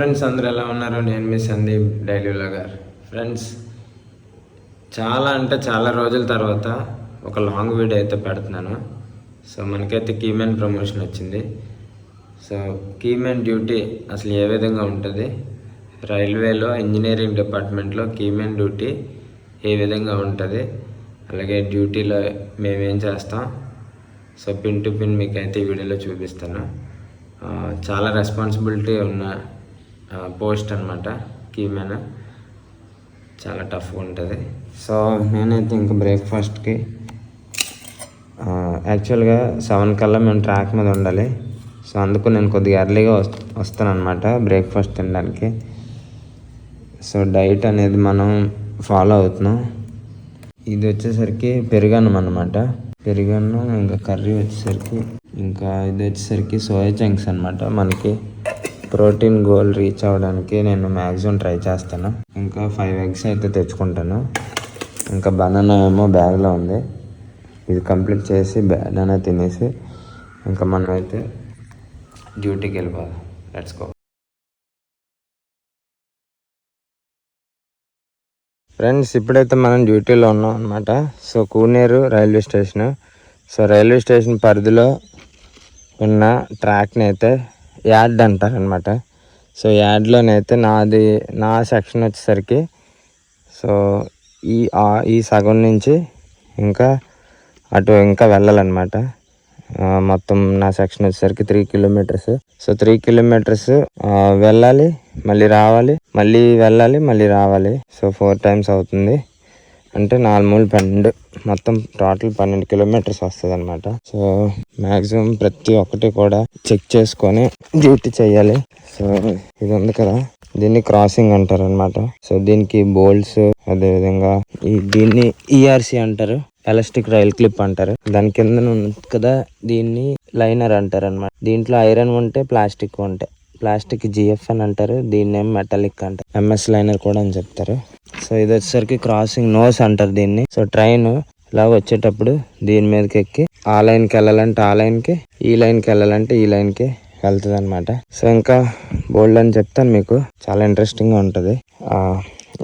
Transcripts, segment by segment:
Friends, అందరూ ఎలా ఉన్నారు? నేను మీ సందీప్, డైలీ వ్లాగర్. ఫ్రెండ్స్, చాలా రోజుల తర్వాత ఒక లాంగ్ వీడియో అయితే పెడుతున్నాను. సో మనకైతే కీమెన్ ప్రమోషన్ వచ్చింది. సో కీమెన్ డ్యూటీ అసలు ఏ విధంగా ఉంటుంది, రైల్వేలో ఇంజనీరింగ్ డిపార్ట్మెంట్లో కీమెన్ డ్యూటీ ఏ విధంగా ఉంటుంది, అలాగే డ్యూటీలో మేమేం చేస్తాం, సో పిన్ టు పిన్ మీకు అయితే ఈ వీడియోలో చూపిస్తాను. చాలా రెస్పాన్సిబిలిటీ ఉన్న పోస్ట్ అనమాట. కీమెన్ చాలా టఫ్గా ఉంటుంది. సో నేనైతే ఇంకా బ్రేక్ఫాస్ట్కి యాక్చువల్గా 7 కల్లా మేము ట్రాక్ మీద ఉండాలి. సో అందుకు నేను కొద్దిగా ఎర్లీగా వస్తాను అనమాట బ్రేక్ఫాస్ట్ తినడానికి. సో డైట్ అనేది మనం ఫాలో అవుతున్నాం. ఇది వచ్చేసరికి పెరుగన్నం అనమాట. పెరుగన్నం ఇంకా కర్రీ వచ్చేసరికి ఇది వచ్చేసరికి సోయా చంక్స్ అనమాట. మనకి ప్రోటీన్ గోల్ రీచ్ అవ్వడానికి నేను మ్యాక్సిమం ట్రై చేస్తాను. ఇంకా 5 ఎగ్స్ అయితే తెచ్చుకుంటాను. ఇంకా బనానా ఏమో బ్యాగ్లో ఉంది. ఇది కంప్లీట్ చేసి బనానా తినేసి ఇంకా మనం అయితే డ్యూటీకి వెళ్ళిపోదాం. Let's go. ఫ్రెండ్స్, ఇప్పుడైతే మనం డ్యూటీలో ఉన్నాం అనమాట. So Kuneru railway station. So railway station పరిధిలో ఉన్న ట్రాక్ని అయితే యాడ్ అంటారనమాట. సో యాడ్లోనైతే నా సెక్షన్ వచ్చేసరికి సో ఈ సగం నుంచి ఇంకా అటు ఇంకా వెళ్ళాలన్నమాట. మొత్తం నా సెక్షన్ వచ్చేసరికి 3 కిలోమీటర్స్. సో 3 కిలోమీటర్స్ వెళ్ళాలి, మళ్ళీ రావాలి, మళ్ళీ వెళ్ళాలి, మళ్ళీ రావాలి. సో 4 టైమ్స్ అవుతుంది. అంటే 4×12 మొత్తం టోటల్ 12 కిలోమీటర్స్ వస్తుంది అనమాట. సో మ్యాక్సిమం ప్రతి ఒక్కటి కూడా చెక్ చేసుకొని డ్యూటీ చేయాలి. సో ఇది ఉంది కదా, దీన్ని క్రాసింగ్ అంటారు అనమాట. సో దీనికి బోల్ట్స్, అదేవిధంగా దీన్ని ఈఆర్సి అంటారు, ఎలాస్టిక్ రైల్ క్లిప్ అంటారు. దాని కింద ఉంది కదా, దీన్ని లైనర్ అంటారు అనమాట. దీంట్లో ఐరన్ ఉంటే ప్లాస్టిక్ ఉంటాయి. ప్లాస్టిక్ జిఎఫ్ అని అంటారు, దీన్ని ఏం మెటాలిక్ అంటారు, ఎంఎస్ లైనర్ కూడా అని చెప్తారు. సో ఇది వచ్చేసరికి క్రాసింగ్ నోస్ అంటారు దీన్ని. సో ట్రైన్ ఇలా వచ్చేటప్పుడు దీని మీదకి ఎక్కి ఆ లైన్కి వెళ్ళాలంటే ఆ లైన్కి, ఈ లైన్కి వెళ్ళాలంటే ఈ లైన్కి వెళ్తుంది అనమాట. సో ఇంకా బోల్డ్ అని చెప్తాను మీకు, చాలా ఇంట్రెస్టింగ్గా ఉంటుంది.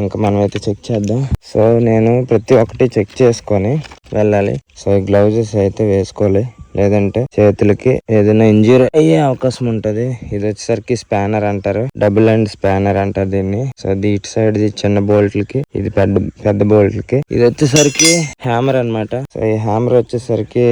ఇంకా మనం అయితే చెక్ చేద్దాం. సో నేను ప్రతి ఒక్కటి చెక్ చేసుకొని వెళ్ళాలి. సో గ్లౌజెస్ అయితే వేసుకోవాలి, లేదంటే చేతులకి ఏదైనా ఇంజూరీ అయ్యే అవకాశం ఉంటది. ఇది వచ్చేసరికి స్పానర్ అంటారు, డబుల్ అండ్ స్పానర్ అంటారు దీన్ని. సో ఇటు సైడ్ చిన్న బోల్ట్లకి, ఇది పెద్ద బోల్ట్లకి. ఇది వచ్చేసరికి హ్యామర్ అనమాట. సో ఈ హ్యామర్ వచ్చేసరికి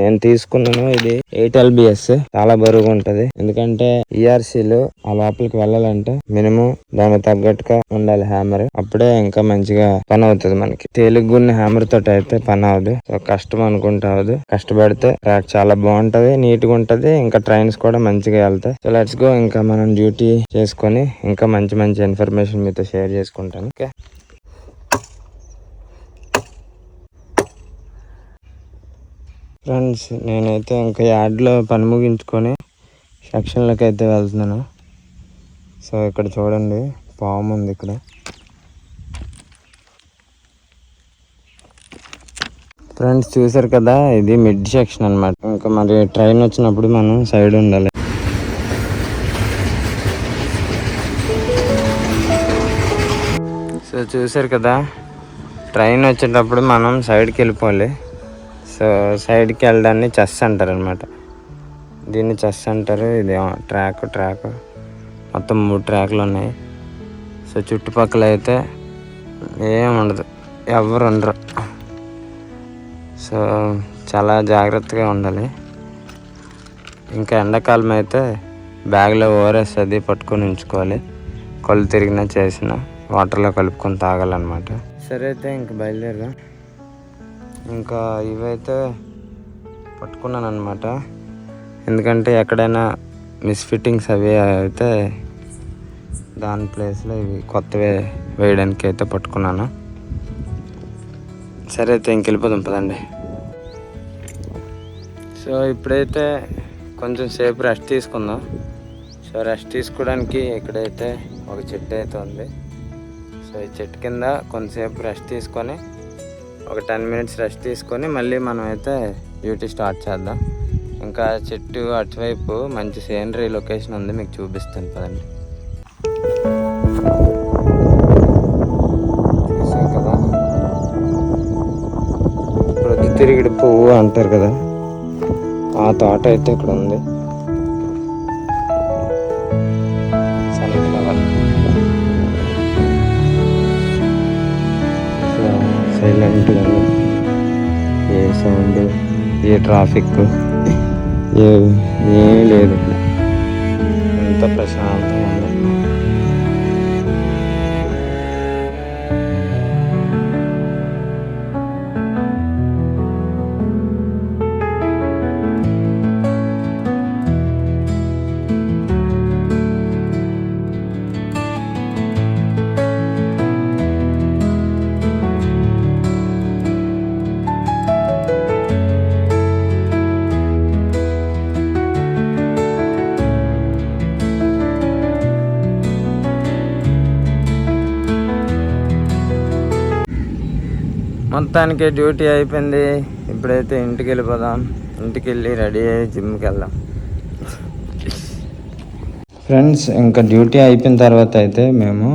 నేను తీసుకున్నాను, ఇది 8 LBS. చాలా బరువుగా ఉంటది, ఎందుకంటే ఈఆర్సీలు ఆ లోపలికి వెళ్ళాలంటే మినిమం దానికి తగ్గట్టుగా ఉండాలి హ్యామర్. అప్పుడే ఇంకా మంచిగా పని అవుతుంది మనకి. తేలిగ్గున్న హ్యామర్ తోటి అయితే పని అవదు. సో కష్టం అనుకుంటే అవదు. కష్టపడితే ట్రాక్ చాలా బాగుంటది, నీట్ గా ఉంటది, ఇంకా ట్రైన్స్ కూడా మంచిగా వెళ్తాయి. So let's go. ఇంకా మనం డ్యూటీ చేసుకొని ఇంకా మంచి మంచి ఇన్ఫర్మేషన్ మీతో షేర్ చేసుకుంటాను. ఓకే ఫ్రెండ్స్, నేనైతే ఇంకా యార్డ్లో పని ముగించుకొని సెక్షన్లోకి అయితే వెళ్తున్నాను. సో ఇక్కడ చూడండి, పాము ఉంది ఇక్కడ. ఫ్రెండ్స్ చూసారు కదా, ఇది మిడ్ సెక్షన్ అనమాట. ఇంకా మరి ట్రైన్ వచ్చినప్పుడు మనం సైడ్ ఉండాలి. సో చూసారు కదా, ట్రైన్ వచ్చేటప్పుడు మనం సైడ్కి వెళ్ళిపోవాలి. సో సైడ్కి వెళ్ళడాన్ని చెస్ అంటారు అనమాట. దీన్ని చెస్ అంటారు. ఇది ట్రాక్ మొత్తం 3 ట్రాక్లు ఉన్నాయి. సో చుట్టుపక్కల అయితే ఏం ఉండదు, ఎవరు ఉండరు. సో చాలా జాగ్రత్తగా ఉండాలి. ఇంకా ఎండాకాలం అయితే బ్యాగ్లో ఓఆర్ఎస్ అది పట్టుకొని ఉంచుకోవాలి. కళ్ళు తిరిగినా చేసిన వాటర్లో కలుపుకొని తాగాలన్నమాట. సరే అయితే ఇంక బయలుదేరదాం. ఇంకా ఇవైతే పట్టుకున్నాను అనమాట, ఎందుకంటే ఎక్కడైనా మిస్ఫిట్టింగ్స్ అవి అయితే దాని ప్లేస్లో ఇవి కొత్తవే వేయడానికి అయితే పట్టుకున్నాను. సరే అయితే ఇంకెళ్ళిపోదాం పదండి. సో ఇప్పుడైతే కొంచెం సేపు రెస్ట్ తీసుకుందాం. సో రెస్ట్ తీసుకోవడానికి ఇక్కడైతే ఒక చెట్టు అయితే ఉంది. సో ఈ చెట్టు కింద కొంతసేపు రెస్ట్ తీసుకొని ఒక 10 minutes రెస్ట్ తీసుకొని మళ్ళీ మనం అయితే డ్యూటీ స్టార్ట్ చేద్దాం. ఇంకా చెట్టు అటువైపు మంచి సీనరీ లొకేషన్ ఉంది, మీకు చూపిస్తాను పదండి. పొద్దుతిరుగుడు పువ్వు అంటారు కదా, ఆ తోట అయితే ఇక్కడ ఉంది. సన్ఫ్లవర్ సైలెంట్గా ఉంది. ఏ సౌండ్, ఏ ట్రాఫిక్ ఏమీ లేదు. ఎంత ప్రశాంతంగా ఉంది. మొత్తానికి డ్యూటీ అయిపోయింది. ఇప్పుడైతే ఇంటికి వెళ్ళిపోదాం. ఇంటికి వెళ్ళి రెడీ అయ్యి జిమ్కి వెళ్దాం. ఫ్రెండ్స్, ఇంకా డ్యూటీ అయిపోయిన తర్వాత అయితే మేము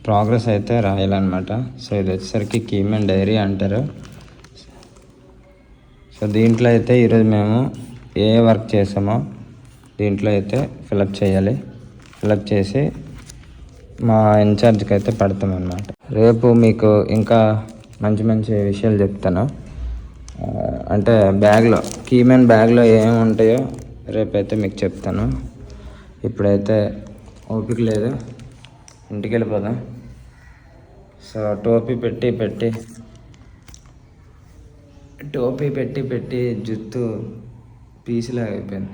ప్రోగ్రెస్ అయితే రాయాలన్నమాట. సో ఇది వచ్చేసరికి కీమెన్ డైరీ అంటారు. సో దీంట్లో అయితే ఈరోజు మేము ఏ వర్క్ చేసామో దీంట్లో అయితే ఫిలప్ చేయాలి. ఫిలప్ చేసి మా ఇన్ఛార్జ్కి అయితే పెడతాం అన్నమాట. రేపు మీకు ఇంకా మంచి మంచి విషయాలు చెప్తాను. అంటే బ్యాగ్లో, కీమెన్ బ్యాగ్లో ఏమేమి ఉంటాయో రేపైతే మీకు చెప్తాను. ఇప్పుడైతే ఓపిక లేదు, ఇంటికి వెళ్ళిపోదాం. సో టోపీ పెట్టి జుత్తు పీసులాగా అయిపోయింది.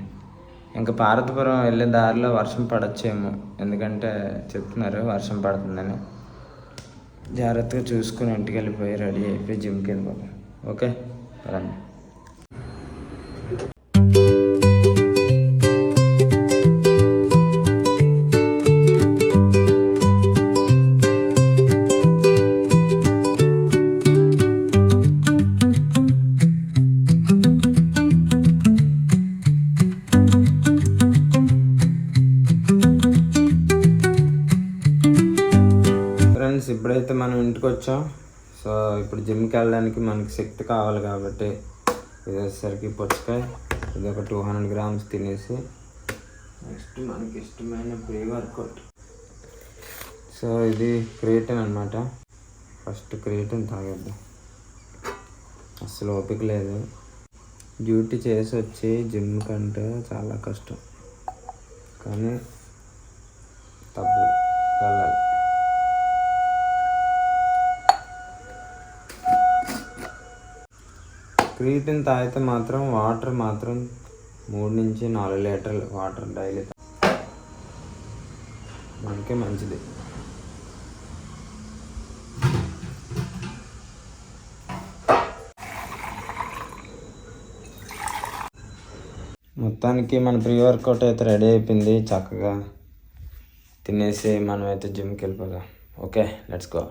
ఇంకా పార్వతీపురం వెళ్ళే దారిలో వర్షం పడచ్చేమో, ఎందుకంటే చెప్తున్నారు వర్షం పడుతుందని. జాగ్రత్తగా చూసుకుని ఇంటికి వెళ్ళిపోయి రెడీ అయిపోయి జిమ్కి వెళ్ళిపోతాం. ఓకే రండి. ఇప్పుడైతే మనం ఇంటికి వచ్చాం. సో ఇప్పుడు జిమ్కి వెళ్ళడానికి మనకి శక్తి కావాలి కాబట్టి ఇది వచ్చేసరికి పుచ్చకాయ, ఇది ఒక 200 grams తినేసి నెక్స్ట్ మనకి ఇష్టమైన ప్రీ వర్కౌట్. సో ఇది క్రియేటిన్ అనమాట. ఫస్ట్ క్రియేటిన్ తాగేద్దాం. అసలు ఓపిక లేదు. డ్యూటీ చేసి వచ్చి జిమ్ కంటే చాలా కష్టం, కానీ తప్పదు, వెళ్ళాలి. క్రియేటిన్ తాగితే మాత్రం వాటర్ మాత్రం 3 నుంచి 4 లీటర్లు వాటర్ డైలీ మనకే మంచిది. మొత్తానికి మన ప్రీ వర్కౌట్ అయితే రెడీ అయిపోయింది. చక్కగా తినేసి మనమైతే జిమ్కి వెళ్ళిపోదాం. Okay, let's go.